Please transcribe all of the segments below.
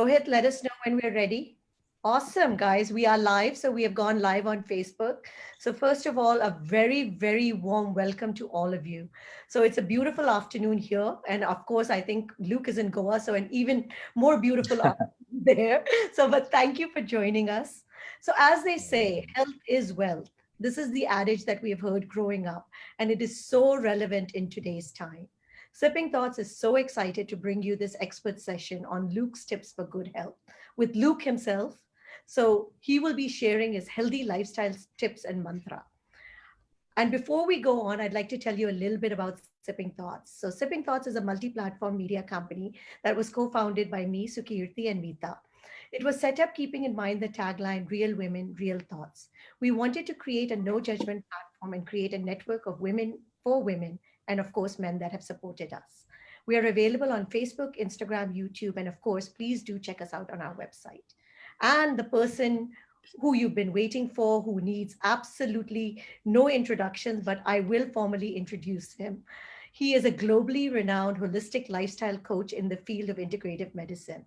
Rohit, let us know when we're ready. Awesome, guys. We are live. So we have gone live on Facebook. So, first of all, a very, very warm welcome to all of you. So, it's a beautiful afternoon here. And of course, I think Luke is in Goa. So, an even more beautiful afternoon there. So, but thank you for joining us. So, as they say, health is wealth. This is the adage that we have heard growing up, and it is so relevant in today's time. Sipping Thoughts is so excited to bring you this expert session on Luke's tips for good health with Luke himself. So he will be sharing his healthy lifestyle tips and mantra. And before we go on, I'd like to tell you a little bit about Sipping Thoughts. So Sipping Thoughts is a multi-platform media company that was co-founded by me, Sukirti, and Meeta. It was set up keeping in mind the tagline, Real Women, Real Thoughts. We wanted to create a no judgment platform and create a network of women for women, and of course, men that have supported us. We are available on Facebook, Instagram, YouTube, and of course, please do check us out on our website. And the person who you've been waiting for, who needs absolutely no introductions, but I will formally introduce him. He is a globally renowned holistic lifestyle coach in the field of integrative medicine.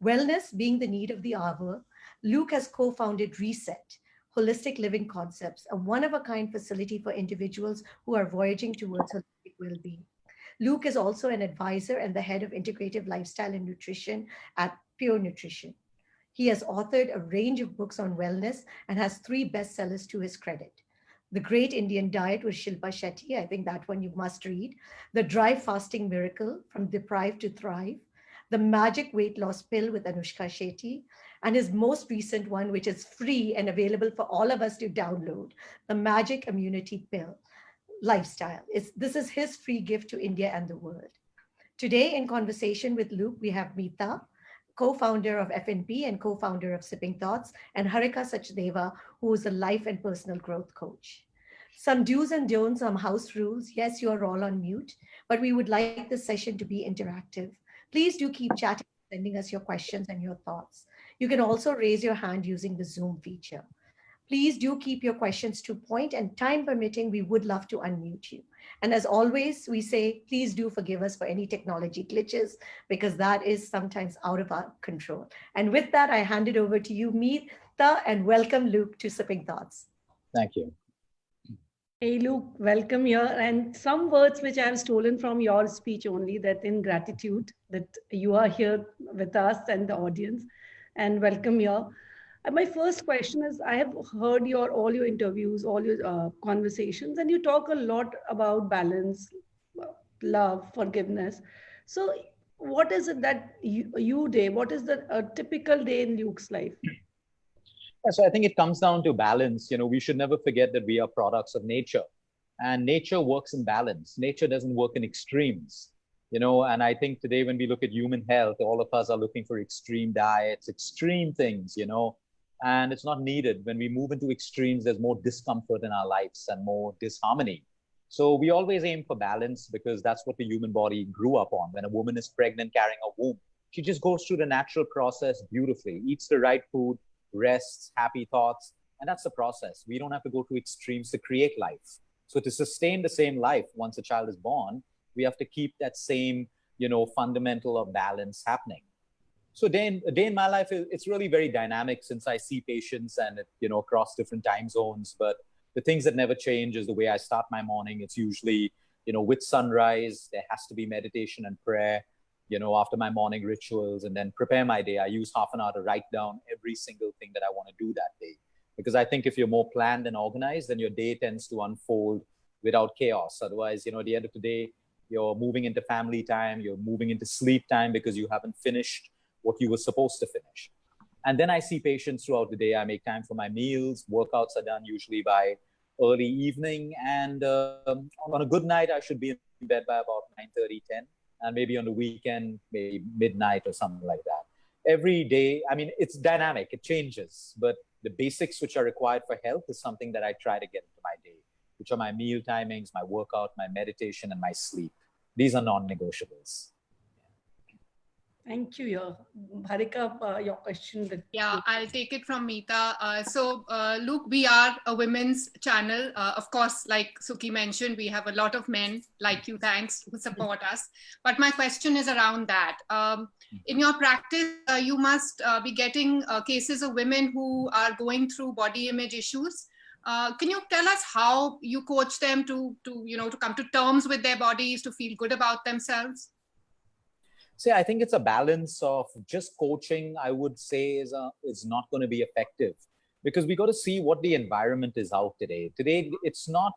Wellness being the need of the hour, Luke has co founded Reset, Holistic Living Concepts, a one of a kind facility for individuals who are voyaging towards holistic well being. Luke is also an advisor and the head of integrative lifestyle and nutrition at Pure Nutrition. He has authored a range of books on wellness and has three bestsellers to his credit. The Great Indian Diet with Shilpa Shetty, I think that one you must read. The Dry Fasting Miracle, From Deprived to Thrive. The Magic Weight Loss Pill with Anushka Shetty. And his most recent one, which is free and available for all of us to download, The Magic Immunity Pill Lifestyle. This is his free gift to India and the world. Today, in conversation with Luke, we have Meeta, co-founder of FNP and co-founder of Sipping Thoughts, and Harika Sachdeva, who is a life and personal growth coach. Some do's and don'ts, some house rules. Yes, you are all on mute, but we would like this session to be interactive. Please do keep chatting, sending us your questions and your thoughts. You can also raise your hand using the Zoom feature. Please do keep your questions to point, and time permitting, we would love to unmute you. And as always, we say, please do forgive us for any technology glitches because that is sometimes out of our control. And with that, I hand it over to you, Meeta, and welcome Luke to Sipping Thoughts. Thank you. Hey, Luke, welcome here. And some words which I have stolen from your speech only, that in gratitude that you are here with us and the audience, and welcome here. My first question is, I have heard all your interviews, all your conversations, and you talk a lot about balance, love, forgiveness. So what is it that you day, what is the typical day in Luke's life? Yeah, so I think it comes down to balance. We should never forget that we are products of nature, and nature works in balance. Nature doesn't work in extremes. And I think today when we look at human health, all of us are looking for extreme diets, extreme things, and it's not needed. When we move into extremes, there's more discomfort in our lives and more disharmony. So we always aim for balance because that's what the human body grew up on. When a woman is pregnant carrying a womb, she just goes through the natural process beautifully, eats the right food, rests, happy thoughts, and that's the process. We don't have to go to extremes to create life. So to sustain the same life once a child is born, we have to keep that same, fundamental of balance happening. So a day in my life, it's really very dynamic since I see patients and, across different time zones. But the things that never change is the way I start my morning. It's usually, with sunrise, there has to be meditation and prayer, after my morning rituals, and then prepare my day. I use half an hour to write down every single thing that I want to do that day. Because I think if you're more planned and organized, then your day tends to unfold without chaos. Otherwise, at the end of the day, you're moving into family time, you're moving into sleep time because you haven't finished what you were supposed to finish. And then I see patients throughout the day. I make time for my meals. Workouts are done usually by early evening. And on a good night, I should be in bed by about 9:30, 10. And maybe on the weekend, maybe midnight or something like that. Every day, it's dynamic. It changes. But the basics which are required for health is something that I try to get into my day, which are my meal timings, my workout, my meditation, and my sleep. These are non-negotiables. Thank you. Bharika, your question. Yeah, I'll take it from Meeta. Luke, we are a women's channel. Of course, like Suki mentioned, we have a lot of men like you, thanks, who support us. But my question is around that. In your practice, you must be getting cases of women who are going through body image issues. Can you tell us how you coach them to come to terms with their bodies, to feel good about themselves? See, I think it's a balance of just coaching, I would say, is not going to be effective because we got to see what the environment is out today. Today, it's not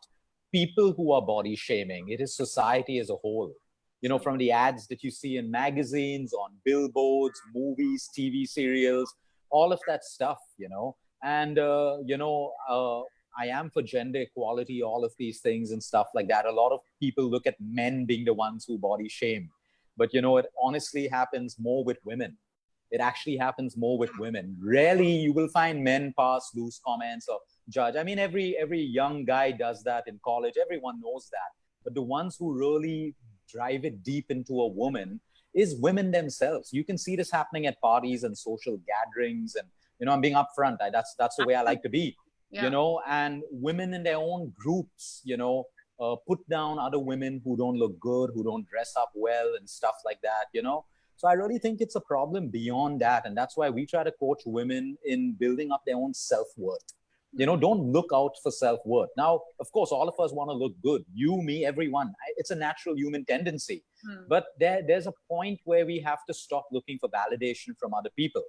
people who are body shaming, it is society as a whole. You know, from the ads that you see in magazines, on billboards, movies, TV serials, all of that stuff, you know. And, I am for gender equality, all of these things and stuff like that. A lot of people look at men being the ones who body shame. But, you know, it honestly happens more with women. It actually happens more with women. Rarely you will find men pass loose comments or judge. I mean, every young guy does that in college. Everyone knows that. But the ones who really drive it deep into a woman is women themselves. You can see this happening at parties and social gatherings. And, you know, I'm being upfront. That's the way I like to be, you know, and women in their own groups, you know, put down other women who don't look good, who don't dress up well and stuff like that, you know. So I really think it's a problem beyond that. And that's why we try to coach women in building up their own self-worth. You know, don't look out for self-worth. Now, of course, all of us want to look good. You, me, everyone. It's a natural human tendency. But there's a point where we have to stop looking for validation from other people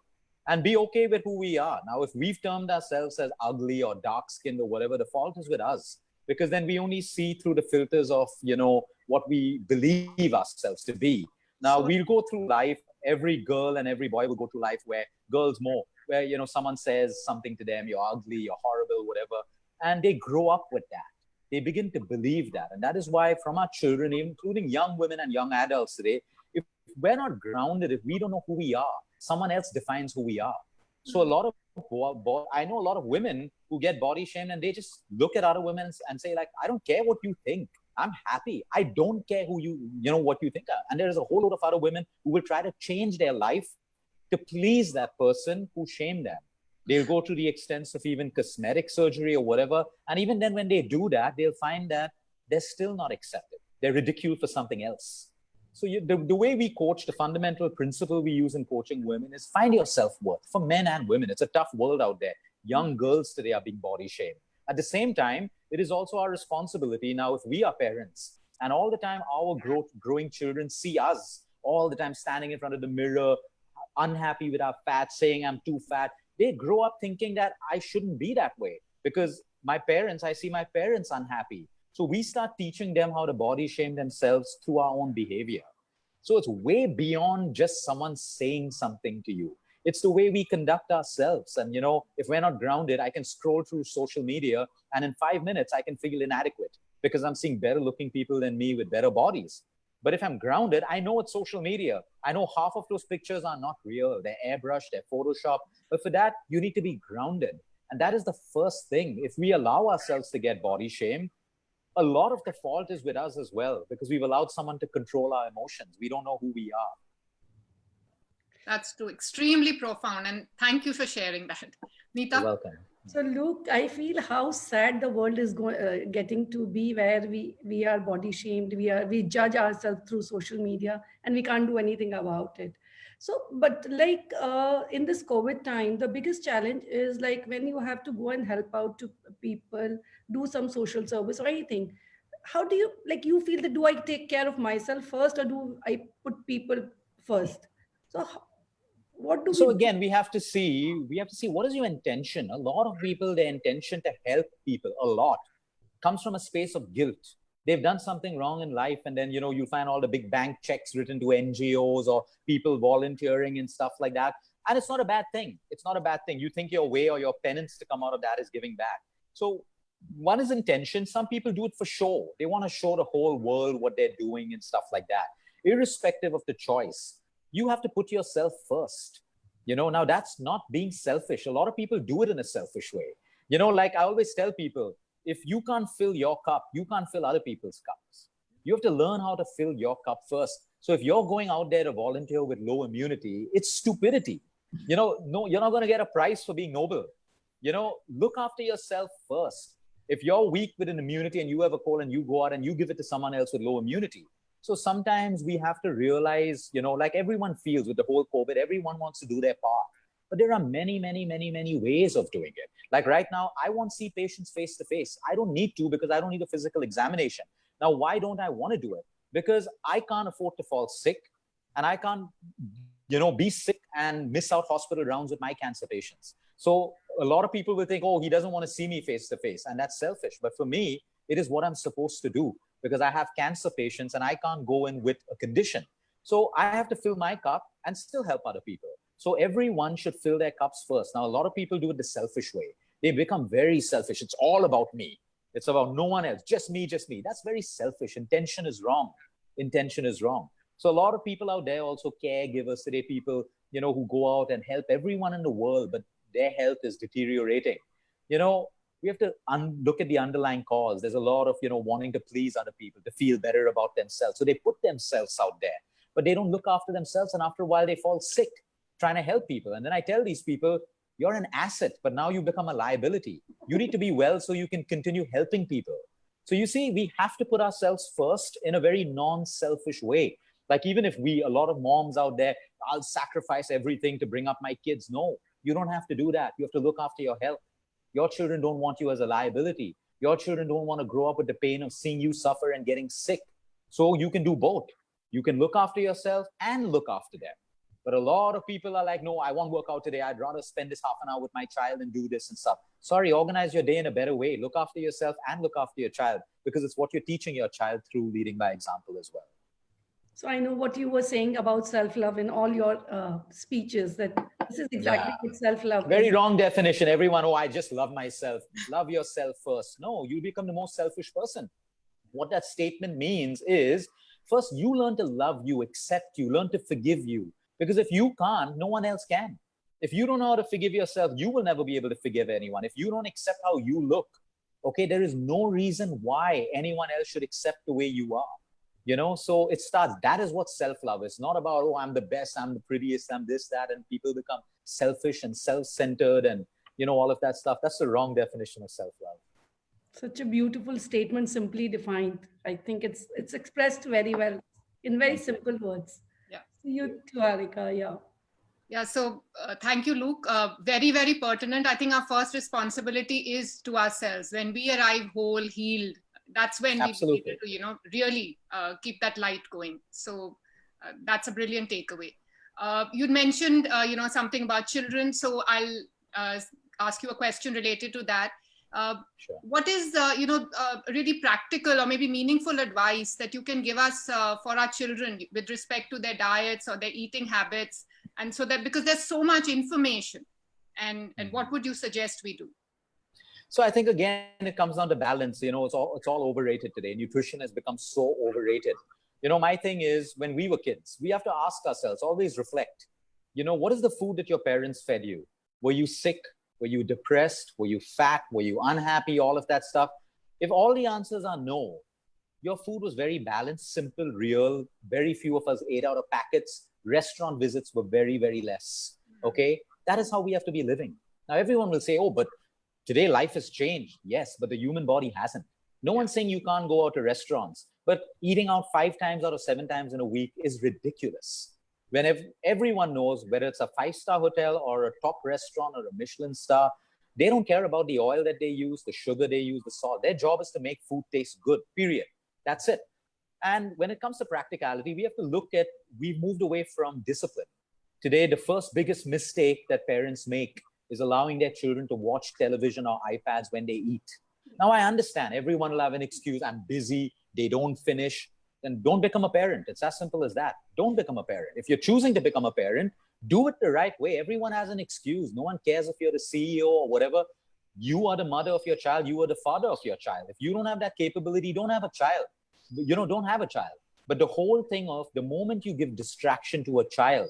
and be okay with who we are. Now, if we've termed ourselves as ugly or dark-skinned or whatever, the fault is with us. Because then we only see through the filters of, you know, what we believe ourselves to be. Now, we'll go through life, every girl and every boy will go through life where girls more, where, you know, someone says something to them, you're ugly, you're horrible, whatever, and they grow up with that. They begin to believe that. And that is why from our children, including young women and young adults today, if we're not grounded, if we don't know who we are, someone else defines who we are. So a lot of I know a lot of women who get body shamed and they just look at other women and say like, I don't care what you think. I'm happy. I don't care who you know, what you think. And there is a whole lot of other women who will try to change their life to please that person who shamed them. They'll go to the extents of even cosmetic surgery or whatever. And even then when they do that, they'll find that they're still not accepted. They're ridiculed for something else. So the way we coach, the fundamental principle we use in coaching women is find your self-worth for men and women. It's a tough world out there. Young girls today are being body shamed. At the same time, it is also our responsibility now if we are parents and all the time our growing children see us all the time standing in front of the mirror, unhappy with our fat, saying I'm too fat. They grow up thinking that I shouldn't be that way because I see my parents unhappy. So we start teaching them how to body shame themselves through our own behavior. So it's way beyond just someone saying something to you. It's the way we conduct ourselves. And, you know, if we're not grounded, I can scroll through social media and in 5 minutes, I can feel inadequate because I'm seeing better looking people than me with better bodies. But if I'm grounded, I know it's social media. I know half of those pictures are not real. They're airbrushed, they're Photoshop. But for that, you need to be grounded. And that is the first thing. If we allow ourselves to get body shame, a lot of the fault is with us as well, because we've allowed someone to control our emotions. We don't know who we are. That's too extremely profound. And thank you for sharing that. Meeta? You're welcome. So, Luke, I feel how sad the world is getting to be, where we are body shamed, we judge ourselves through social media, and we can't do anything about it. So, but like in this COVID time, the biggest challenge is like when you have to go and help out to people, do some social service or anything. How do you you feel that do I take care of myself first or do I put people first? So, what do So we do? again, we have to see what is your intention. A lot of people, their intention to help people a lot comes from a space of guilt. They've done something wrong in life, and then, you know, you find all the big bank checks written to NGOs or people volunteering and stuff like that. And it's not a bad thing. It's not a bad thing. You think your way or your penance to come out of that is giving back. So one is intention. Some people do it for show. They want to show the whole world what they're doing and stuff like that. Irrespective of the choice, you have to put yourself first. You know, now that's not being selfish. A lot of people do it in a selfish way. You know, like I always tell people, if you can't fill your cup, you can't fill other people's cups. You have to learn how to fill your cup first. So if you're going out there to volunteer with low immunity, it's stupidity. No, you're not going to get a prize for being noble. Look after yourself first. If you're weak with an immunity and you have a cold and you go out and you give it to someone else with low immunity. So sometimes we have to realize, like everyone feels with the whole COVID, everyone wants to do their part. But there are many, many, many, many ways of doing it. Like right now, I won't see patients face to face. I don't need to because I don't need a physical examination. Now, why don't I want to do it? Because I can't afford to fall sick and I can't, be sick and miss out hospital rounds with my cancer patients. So a lot of people will think, oh, he doesn't want to see me face to face. And that's selfish. But for me, it is what I'm supposed to do because I have cancer patients and I can't go in with a condition. So I have to fill my cup and still help other people. So everyone should fill their cups first. Now, a lot of people do it the selfish way. They become very selfish. It's all about me. It's about no one else. Just me, just me. That's very selfish. Intention is wrong. Intention is wrong. So a lot of people out there also caregivers today, people, who go out and help everyone in the world, but their health is deteriorating. We have to look at the underlying cause. There's a lot of, wanting to please other people, to feel better about themselves. So they put themselves out there, but they don't look after themselves. And after a while, they fall sick trying to help people. And then I tell these people, you're an asset, but now you become a liability. You need to be well so you can continue helping people. So you see, we have to put ourselves first in a very non-selfish way. Like even if a lot of moms out there, I'll sacrifice everything to bring up my kids. No, you don't have to do that. You have to look after your health. Your children don't want you as a liability. Your children don't want to grow up with the pain of seeing you suffer and getting sick. So you can do both. You can look after yourself and look after them. But a lot of people are like, no, I won't work out today. I'd rather spend this half an hour with my child and do this and stuff. Sorry, organize your day in a better way. Look after yourself and look after your child because it's what you're teaching your child through leading by example as well. So I know what you were saying about self-love in all your speeches, that this is exactly what self-love is. Very wrong definition. Everyone, I just love myself. Love yourself first. No, you become the most selfish person. What that statement means is, first, you learn to love you, accept you, learn to forgive you. Because if you can't, no one else can. If you don't know how to forgive yourself, you will never be able to forgive anyone. If you don't accept how you look, okay, there is no reason why anyone else should accept the way you are. So it starts, that is what self-love is. Not about, I'm the best, I'm the prettiest, I'm this, that, and people become selfish and self-centered and, all of that stuff. That's the wrong definition of self-love. Such a beautiful statement, simply defined. I think it's expressed very well in very simple words. Yeah. You too, Harika. Yeah. Yeah. So thank you, Luke. Very, very pertinent. I think our first responsibility is to ourselves. When we arrive whole, healed, that's when we need to, really keep that light going. So that's a brilliant takeaway. You'd mentioned, something about children. So I'll ask you a question related to that. Sure. What is, really practical or maybe meaningful advice that you can give us for our children with respect to their diets or their eating habits? And so that, because there's so much information, and what would you suggest we do? So I think, again, it comes down to balance. It's all overrated today. Nutrition has become so overrated. My thing is, when we were kids, we have to ask ourselves, always reflect, what is the food that your parents fed you? Were you sick? Were you depressed? Were you fat? Were you unhappy? All of that stuff. If all the answers are no, your food was very balanced, simple, real. Very few of us ate out of packets. Restaurant visits were very, very less. Okay? That is how we have to be living. Now, everyone will say, but today life has changed. Yes, but the human body hasn't. No one's saying you can't go out to restaurants, but eating out 5 times out of 7 times in a week is ridiculous. When everyone knows, whether it's a 5-star hotel or a top restaurant or a Michelin star, they don't care about the oil that they use, the sugar they use, the salt. Their job is to make food taste good, period. That's it. And when it comes to practicality, we have to look at, we've moved away from discipline. Today, the first biggest mistake that parents make is allowing their children to watch television or iPads when they eat. Now, I understand everyone will have an excuse. I'm busy. They don't finish. Then don't become a parent. It's as simple as that. Don't become a parent. If you're choosing to become a parent, do it the right way. Everyone has an excuse. No one cares if you're the CEO or whatever. You are the mother of your child. You are the father of your child. If you don't have that capability, don't have a child. Don't have a child. But the whole thing of the moment you give distraction to a child,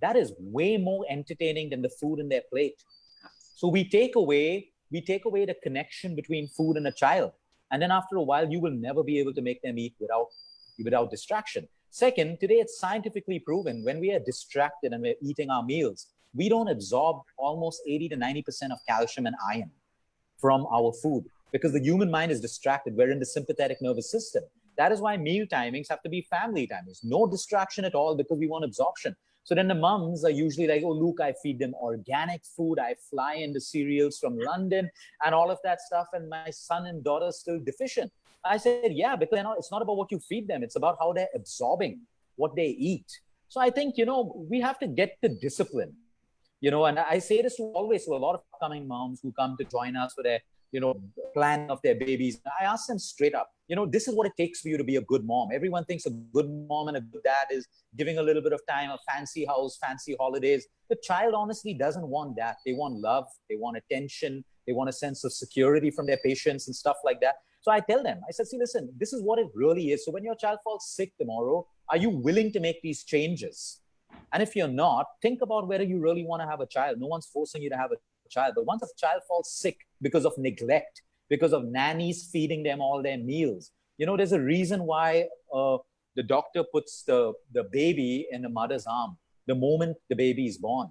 that is way more entertaining than the food in their plate. So we take away the connection between food and a child. And then after a while, you will never be able to make them eat without distraction. Second, today it's scientifically proven when we are distracted and we're eating our meals, we don't absorb almost 80 to 90% of calcium and iron from our food because the human mind is distracted. We're in the sympathetic nervous system. That is why meal timings have to be family timings. No distraction at all because we want absorption. So then the mums are usually like, oh, Luke, I feed them organic food. I fly in the cereals from London and all of that stuff. And my son and daughter are still deficient. I said, yeah, because it's not about what you feed them. It's about how they're absorbing what they eat. So I think, we have to get the discipline, and I say this to a lot of upcoming moms who come to join us for their, plan of their babies. I ask them straight up, this is what it takes for you to be a good mom. Everyone thinks a good mom and a good dad is giving a little bit of time, a fancy house, fancy holidays. The child honestly doesn't want that. They want love. They want attention. They want a sense of security from their patients and stuff like that. So I tell them, I said, see, listen, this is what it really is. So when your child falls sick tomorrow, are you willing to make these changes? And if you're not, think about whether you really want to have a child. No one's forcing you to have a child. But once a child falls sick because of neglect, because of nannies feeding them all their meals, there's a reason why the doctor puts the baby in the mother's arm the moment the baby is born,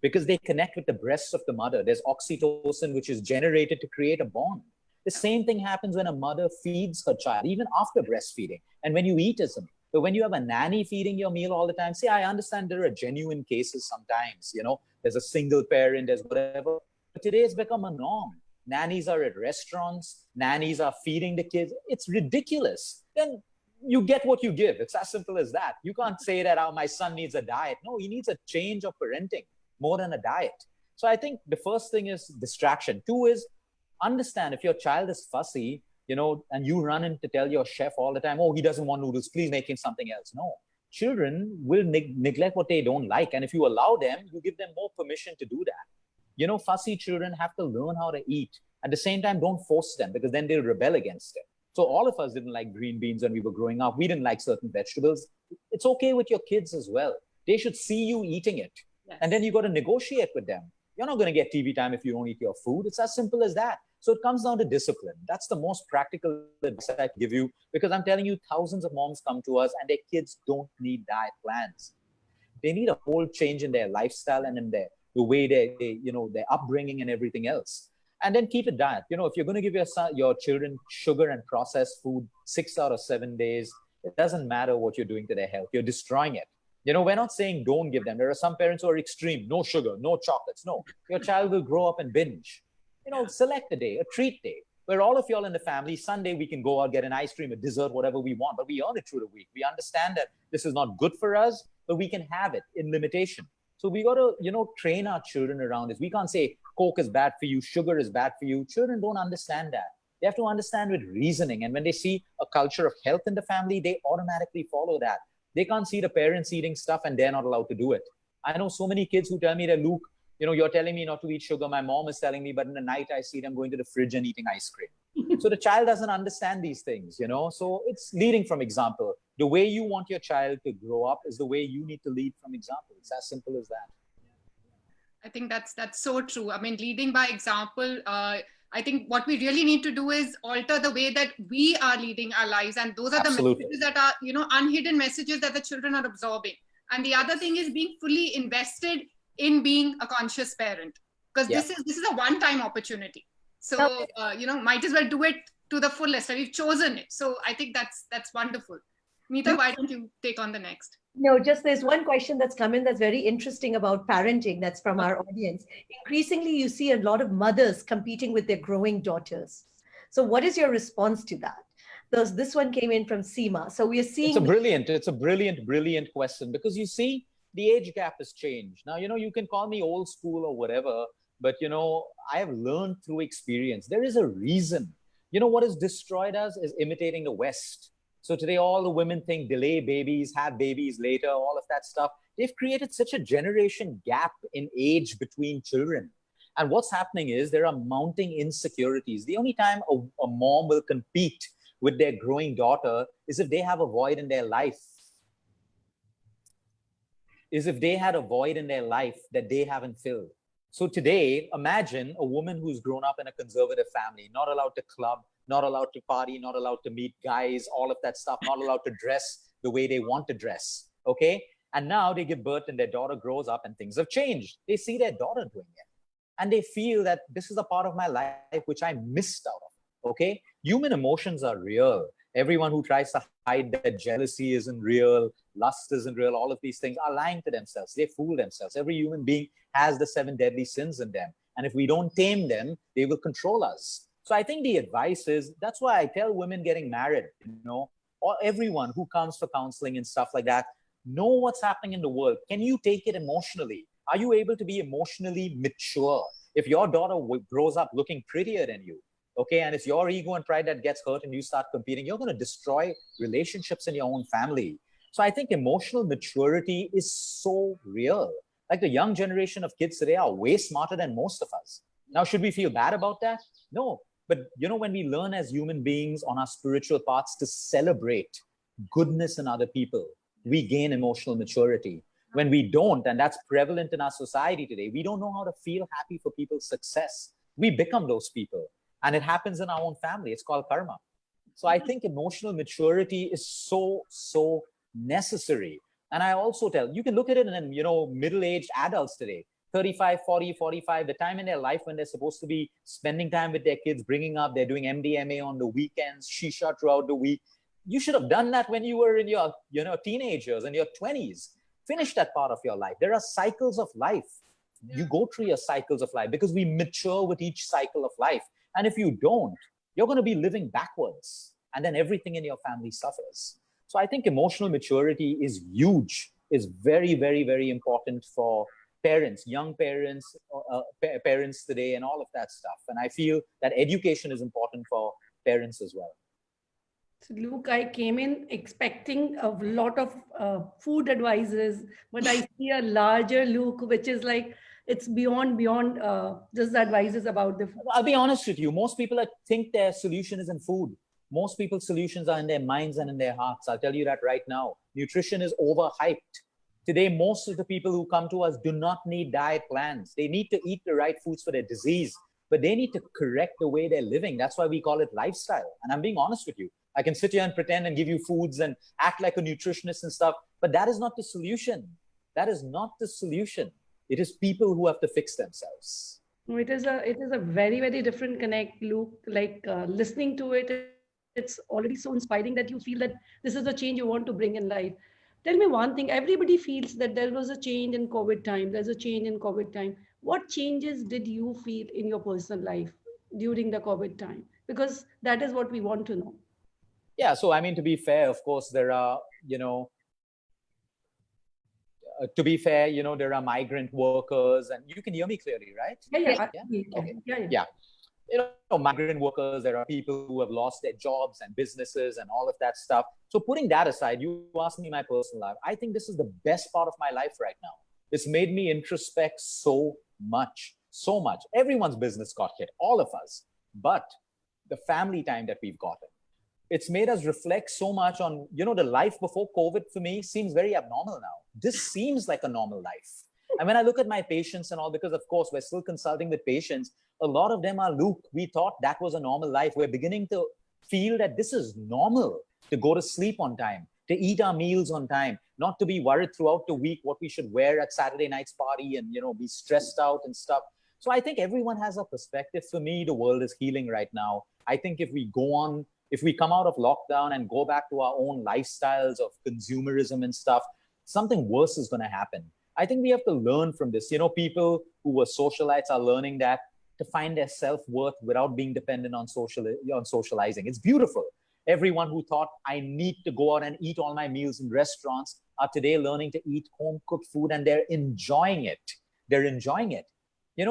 because they connect with the breasts of the mother. There's oxytocin, which is generated to create a bond. The same thing happens when a mother feeds her child, even after breastfeeding, and when you eat as a. But when you have a nanny feeding your meal all the time, see, I understand there are genuine cases sometimes, there's a single parent, there's whatever. But today it's become a norm. Nannies are at restaurants, nannies are feeding the kids. It's ridiculous. Then you get what you give. It's as simple as that. You can't say that, my son needs a diet. No, he needs a change of parenting more than a diet. So I think the first thing is distraction. Two is understand if your child is fussy, and you run in to tell your chef all the time, oh, he doesn't want noodles, please make him something else. No, children will neglect what they don't like. And if you allow them, you give them more permission to do that. Fussy children have to learn how to eat. At the same time, don't force them because then they'll rebel against it. So all of us didn't like green beans when we were growing up. We didn't like certain vegetables. It's okay with your kids as well. They should see you eating it. Yes. And then you got to negotiate with them. You're not going to get TV time if you don't eat your food. It's as simple as that. So it comes down to discipline. That's the most practical advice I can give you, because I'm telling you, thousands of moms come to us and their kids don't need diet plans. They need a whole change in their lifestyle and in the way their upbringing and everything else. And then keep it diet. If you're going to give your children sugar and processed food 6 out of 7 days, it doesn't matter what you're doing to their health. You're destroying it. We're not saying don't give them. There are some parents who are extreme. No sugar, no chocolates. No, your child will grow up and binge. Select a day, a treat day, where all of y'all in the family, Sunday, we can go out, get an ice cream, a dessert, whatever we want, but we earn it through the week. We understand that this is not good for us, but we can have it in limitation. So we got to, train our children around this. We can't say Coke is bad for you, sugar is bad for you. Children don't understand that. They have to understand with reasoning. And when they see a culture of health in the family, they automatically follow that. They can't see the parents eating stuff and they're not allowed to do it. I know so many kids who tell me that, Luke, you're telling me not to eat sugar. My mom is telling me, but in the night I see them going to the fridge and eating ice cream. So the child doesn't understand these things, So it's leading from example. The way you want your child to grow up is the way you need to lead from example. It's as simple as that. I think that's so true. I mean, leading by example. I think what we really need to do is alter the way that we are leading our lives, and those are Absolutely. The messages that are unhidden messages that the children are absorbing. And the other thing is being fully invested in being a conscious parent, because this is a one-time opportunity. So might as well do it to the fullest. And we've chosen it. So I think that's wonderful. Meeta, why don't you take on the next? No, just there's one question that's come in that's very interesting about parenting. That's from our audience. Increasingly, you see a lot of mothers competing with their growing daughters. So what is your response to that? This one came in from Seema. So we are seeing... It's a brilliant question, because you see, the age gap has changed. Now, you can call me old school or whatever, but, I have learned through experience. There is a reason. What has destroyed us is imitating the West. So today, all the women think delay babies, have babies later, all of that stuff. They've created such a generation gap in age between children. And what's happening is there are mounting insecurities. The only time a mom will compete with their growing daughter is if they have a void in their life. Is if they had a void in their life that they haven't filled. So today, imagine a woman who's grown up in a conservative family, not allowed to club, not allowed to party, not allowed to meet guys, all of that stuff, not allowed to dress the way they want to dress. Okay. And now they give birth and their daughter grows up and things have changed. They see their daughter doing it and they feel that this is a part of my life which I missed out of. Okay. Human emotions are real. Everyone who tries to hide that jealousy isn't real, lust isn't real, all of these things are lying to themselves. They fool themselves. Every human being has the 7 deadly sins in them. And if we don't tame them, they will control us. So I think the advice is, that's why I tell women getting married, or everyone who comes for counseling and stuff like that, know what's happening in the world. Can you take it emotionally? Are you able to be emotionally mature? If your daughter grows up looking prettier than you, okay, and it's your ego and pride that gets hurt and you start competing, you're going to destroy relationships in your own family. So I think emotional maturity is so real. Like the young generation of kids today are way smarter than most of us. Now, should we feel bad about that? No. But when we learn as human beings on our spiritual paths to celebrate goodness in other people, we gain emotional maturity. When we don't, and that's prevalent in our society today, we don't know how to feel happy for people's success. We become those people. And it happens in our own family. It's called karma. So I think emotional maturity is so, so necessary. And I also tell, you can look at it in, middle-aged adults today, 35, 40, 45, the time in their life when they're supposed to be spending time with their kids, bringing up, they're doing MDMA on the weekends, shisha throughout the week. You should have done that when you were in your, teenagers and your 20s. Finish that part of your life. There are cycles of life. You go through your cycles of life because we mature with each cycle of life. And if you don't, you're going to be living backwards. And then everything in your family suffers. So I think emotional maturity is huge, is very, very, very important for parents, young parents, parents today, and all of that stuff. And I feel that education is important for parents as well. So Luke, I came in expecting a lot of food advices, but I see a larger Luke, which is like, it's beyond just the advices about the food. I'll be honest with you. Most people think their solution is in food. Most people's solutions are in their minds and in their hearts. I'll tell you that right now. Nutrition is overhyped. Today, most of the people who come to us do not need diet plans. They need to eat the right foods for their disease, but they need to correct the way they're living. That's why we call it lifestyle. And I'm being honest with you. I can sit here and pretend and give you foods and act like a nutritionist and stuff, but that is not the solution. That is not the solution. It is people who have to fix themselves. It is a very, very different connect, Luke. Like listening to it, it's already so inspiring that you feel that this is the change you want to bring in life. Tell me one thing. Everybody feels that there was a change in COVID time. There's a change in COVID time. What changes did you feel in your personal life during the COVID time? Because that is what we want to know. Yeah. So, I mean, to be fair, of course, there are, there are migrant workers, and you can hear me clearly, right? Yeah. Migrant workers, there are people who have lost their jobs and businesses and all of that stuff. So putting that aside, you asked me my personal life. I think this is the best part of my life right now. It's made me introspect so much. Everyone's business got hit, all of us. But the family time that we've gotten, it's made us reflect so much on, the life before COVID for me seems very abnormal now. This seems like a normal life. And when I look at my patients and all, because of course we're still consulting with patients, a lot of them are, Luke, we thought that was a normal life. We're beginning to feel that this is normal, to go to sleep on time, to eat our meals on time, not to be worried throughout the week what we should wear at Saturday night's party and, be stressed out and stuff. So I think everyone has a perspective. For me, the world is healing right now. I think if we come out of lockdown and go back to our own lifestyles of consumerism and stuff, something worse is going to happen. I think we have to learn from this. People who were socialites are learning that to find their self-worth without being dependent on socializing. It's beautiful. Everyone who thought I need to go out and eat all my meals in restaurants are today learning to eat home-cooked food, and they're enjoying it.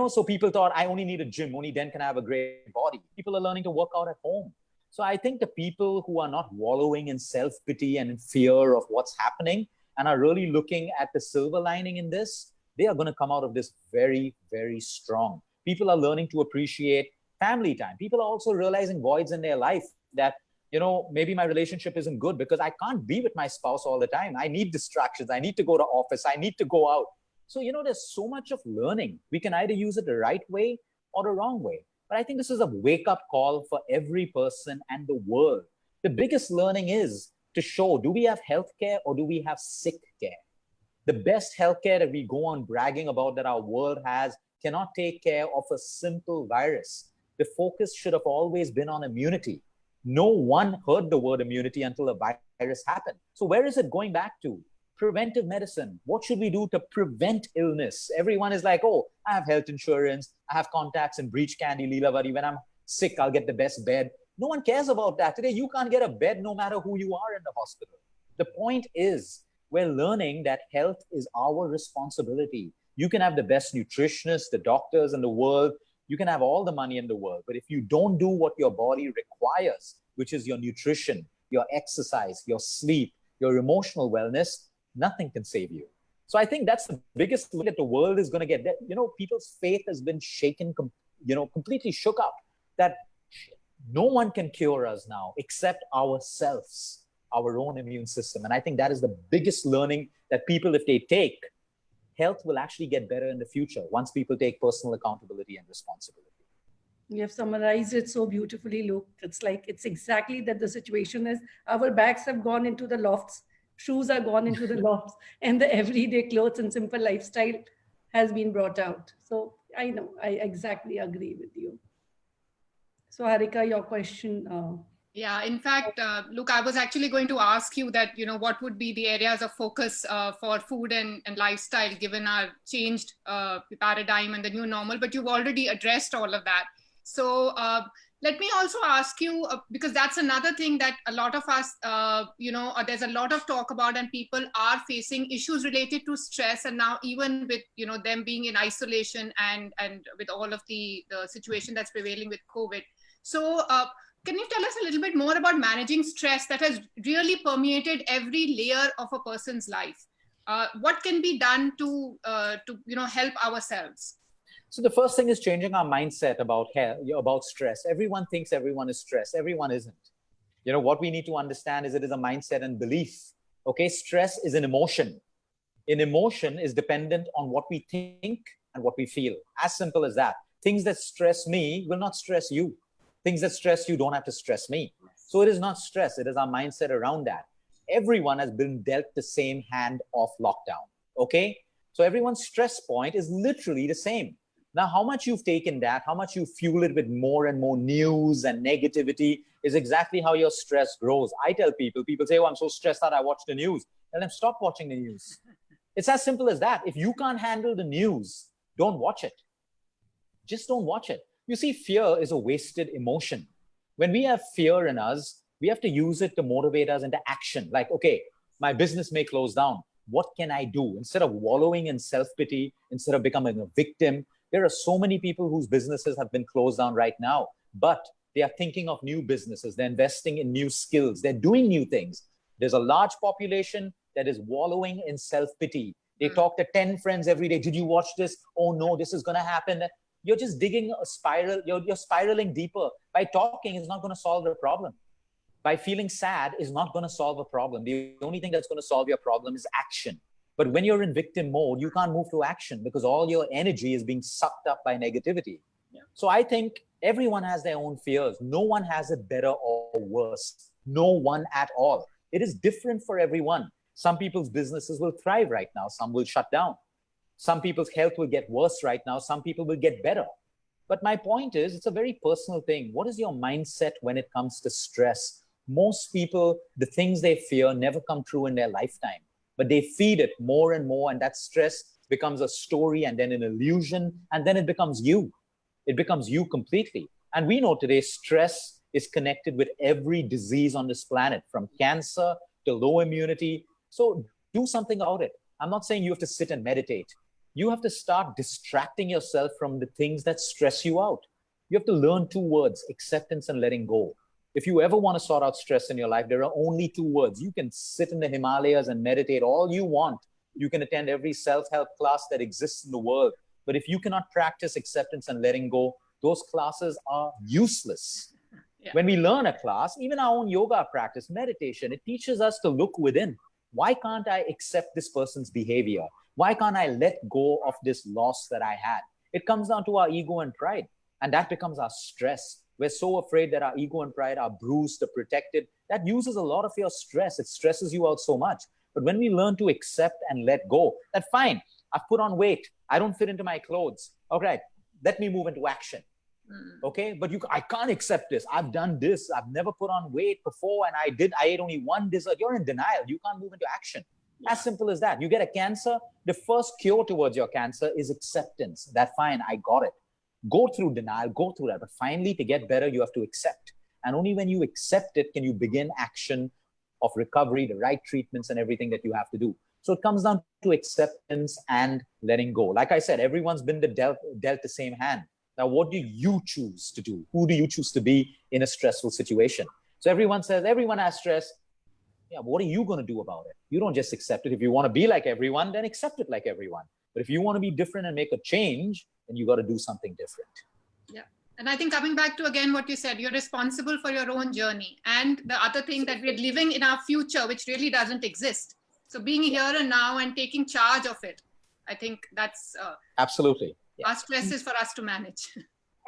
So people thought I only need a gym, only then can I have a great body. People are learning to work out at home. So I think the people who are not wallowing in self-pity and in fear of what's happening and are really looking at the silver lining in this, they are going to come out of this very, very strong. People are learning to appreciate family time. People are also realizing voids in their life that, maybe my relationship isn't good because I can't be with my spouse all the time. I need distractions. I need to go to office. I need to go out. So, there's so much of learning. We can either use it the right way or the wrong way. But I think this is a wake-up call for every person and the world. The biggest learning is to show, do we have healthcare or do we have sick care? The best healthcare that we go on bragging about that our world has cannot take care of a simple virus. The focus should have always been on immunity. No one heard the word immunity until a virus happened. So where is it going back to? Preventive medicine. What should we do to prevent illness? Everyone is like, oh, I have health insurance. I have contacts in Breach Candy, Leelavati. When I'm sick, I'll get the best bed. No one cares about that. Today, you can't get a bed no matter who you are in the hospital. The point is, we're learning that health is our responsibility. You can have the best nutritionists, the doctors in the world. You can have all the money in the world. But if you don't do what your body requires, which is your nutrition, your exercise, your sleep, your emotional wellness, nothing can save you. So I think that's the biggest look that the world is going to get. That, people's faith has been shaken, completely shook up. That no one can cure us now except ourselves, our own immune system. And I think that is the biggest learning that people, if they take, health will actually get better in the future once people take personal accountability and responsibility. You have summarized it so beautifully, Luke. It's exactly that the situation is our bags have gone into the lofts, shoes are gone into the lofts, and the everyday clothes and simple lifestyle has been brought out. So I know, I exactly agree with you. So Harika, your question. Yeah, in fact, look, I was actually going to ask you that, what would be the areas of focus for food and lifestyle given our changed paradigm and the new normal, but you've already addressed all of that. So let me also ask you, because that's another thing that a lot of us, there's a lot of talk about, and people are facing issues related to stress. And now even with, them being in isolation and with all of the situation that's prevailing with COVID. So can you tell us a little bit more about managing stress that has really permeated every layer of a person's life? What can be done to help ourselves? So the first thing is changing our mindset about stress. Everyone thinks everyone is stressed. Everyone isn't. What we need to understand is it is a mindset and belief. Okay, stress is an emotion. An emotion is dependent on what we think and what we feel. As simple as that. Things that stress me will not stress you. Things that stress you don't have to stress me. So it is not stress. It is our mindset around that. Everyone has been dealt the same hand of lockdown. Okay? So everyone's stress point is literally the same. Now, how much you've taken that, how much you fuel it with more and more news and negativity is exactly how your stress grows. I tell people say, oh, I'm so stressed out, I watch the news. Tell them, stop watching the news. It's as simple as that. If you can't handle the news, don't watch it. Just don't watch it. You see, fear is a wasted emotion. When we have fear in us, we have to use it to motivate us into action. Like, okay, my business may close down. What can I do? Instead of wallowing in self-pity, instead of becoming a victim, there are so many people whose businesses have been closed down right now, but they are thinking of new businesses. They're investing in new skills. They're doing new things. There's a large population that is wallowing in self-pity. They talk to 10 friends every day. Did you watch this? Oh no, this is going to happen. You're just digging a spiral. You're spiraling deeper. By talking is not going to solve the problem. By feeling sad is not going to solve a problem. The only thing that's going to solve your problem is action. But when you're in victim mode, you can't move to action because all your energy is being sucked up by negativity. Yeah. So I think everyone has their own fears. No one has it better or worse. No one at all. It is different for everyone. Some people's businesses will thrive right now. Some will shut down. Some people's health will get worse right now. Some people will get better. But my point is, it's a very personal thing. What is your mindset when it comes to stress? Most people, the things they fear never come true in their lifetime. But they feed it more and more, and that stress becomes a story and then an illusion, and then it becomes you. It becomes you completely. And we know today stress is connected with every disease on this planet, from cancer to low immunity. So do something about it. I'm not saying you have to sit and meditate. You have to start distracting yourself from the things that stress you out. You have to learn 2 words, acceptance and letting go. If you ever want to sort out stress in your life, there are only 2 words. You can sit in the Himalayas and meditate all you want. You can attend every self-help class that exists in the world. But if you cannot practice acceptance and letting go, those classes are useless. Yeah. When we learn a class, even our own yoga practice, meditation, it teaches us to look within. Why can't I accept this person's behavior? Why can't I let go of this loss that I had? It comes down to our ego and pride. And that becomes our stress. We're so afraid that our ego and pride are bruised or protected that uses a lot of your stress. It stresses you out so much. But when we learn to accept and let go, that fine, I've put on weight, I don't fit into my clothes. Okay, let me move into action. Okay, but I can't accept this. I've done this. I've never put on weight before, and I ate only one dessert. You're in denial. You can't move into action. As simple as that. You get a cancer, the first cure towards your cancer is acceptance. That fine, I got it. Go through denial, go through that. But finally, to get better, you have to accept. And only when you accept it can you begin action of recovery, the right treatments and everything that you have to do. So it comes down to acceptance and letting go. Like I said, everyone's been dealt the same hand. Now, what do you choose to do? Who do you choose to be in a stressful situation? So everyone says, everyone has stress. Yeah, but what are you going to do about it? You don't just accept it. If you want to be like everyone, then accept it like everyone. But if you want to be different and make a change, then you got to do something different. Yeah. And I think coming back to again what you said, you're responsible for your own journey. And the other thing that we're living in our future, which really doesn't exist. So being here and now and taking charge of it, I think that's absolutely. Yeah. Our stress is for us to manage.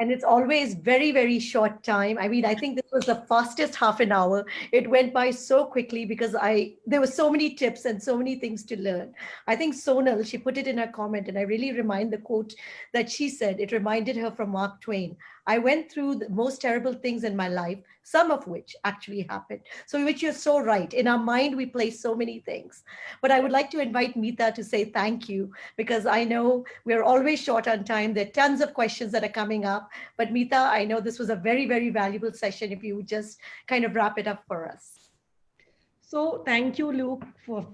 And it's always very, very short time. I mean, I think this was the fastest half an hour. It went by so quickly because there were so many tips and so many things to learn. I think Sonal, she put it in her comment, and I really remind the quote that she said, it reminded her from Mark Twain. I went through the most terrible things in my life, some of which actually happened. So which you're so right. In our mind, we place so many things. But I would like to invite Meeta to say thank you, because I know we're always short on time. There are tons of questions that are coming up. But Meeta, I know this was a very, very valuable session. If you would just kind of wrap it up for us. So thank you, Luke, for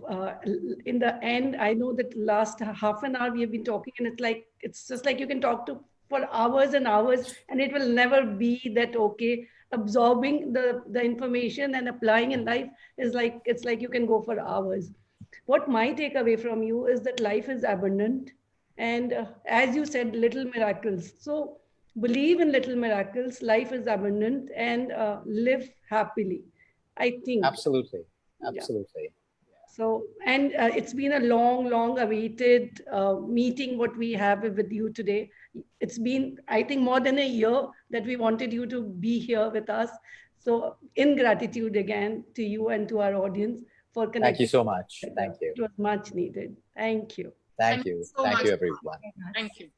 in the end, I know that last half an hour we have been talking, and it's just like you can talk to for hours and hours, and it will never be that okay. Absorbing the information and applying in life is like, it's like you can go for hours. What my takeaway from you is that life is abundant, and as you said, little miracles. So believe in little miracles. Life is abundant, and live happily. I think absolutely. Absolutely. Yeah. So, and it's been a long awaited meeting what we have with you today. It's been, I think, more than a year that we wanted you to be here with us. So in gratitude again to you and to our audience for connecting. Thank you so much. Thank you. It was much needed. Thank you. Thank you. So Thank much. you, everyone. Thank you.